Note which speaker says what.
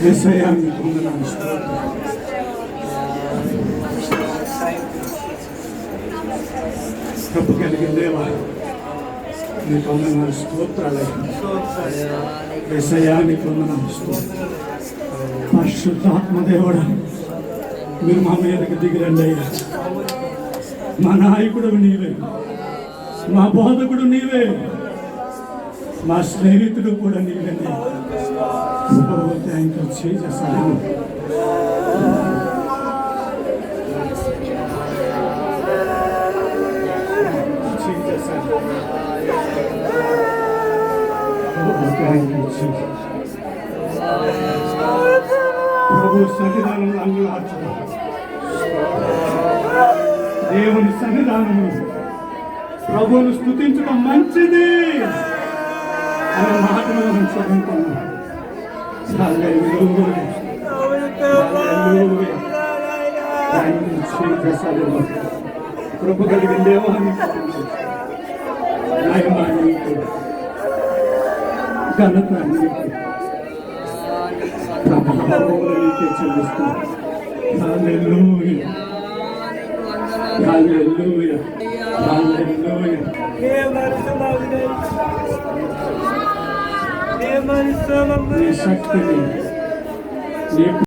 Speaker 1: యేసయ్యా మీకు వందనాలు కృప కలిగిన దేవా మీకు వందనాలు స్తోత్రాలయ్యా. యేసయ్యా మీకు వందనాలు స్తోత్రాలు. పరిశుద్ధాత్మ దేవుడా మీరు మా మీదకి దిగిరండి అయ్యా. మా నాయకుడు నీవే, మా బోధకుడు నీవే, మా స్నేహితుడు కూడా నీవే. Oh, thank you, Jesus. ప్రభు సన్నిధానం అంగలార్చడం, దేవుని సన్నిధానము ప్రభువును స్తుతించడం మంచిది అనే మాటను మనం చదువుకున్నాం. కృప కలిగిన దేవాన్ని ఘనత చెల్లిస్తూ శక్తిని